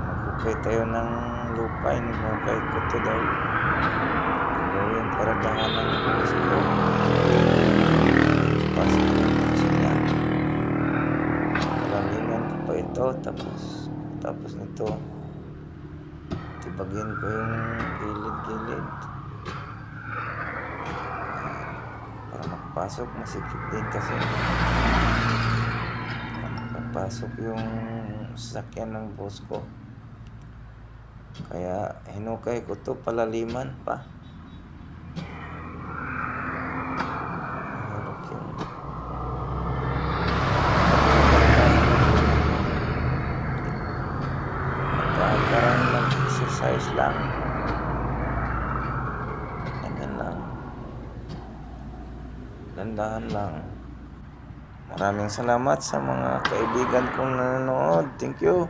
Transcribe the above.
Magkukay tayo ng lupa. Hinukay ko to daw. Gawin para tahanan ng buhos ko. Pasok naman sila. Palaliman ko pa ito. Tapos nito, tibagin ko yung gilid-gilid. Para makapasok, masikip din kasi. Makapasok yung sasakyan ng boss ko. Kaya hinukay ko to, palaliman pa. Hirap yung parang nag-exercise lang. Ganyan lang. Dandahan lang. Maraming salamat sa mga kaibigan kong nanonood. Thank you.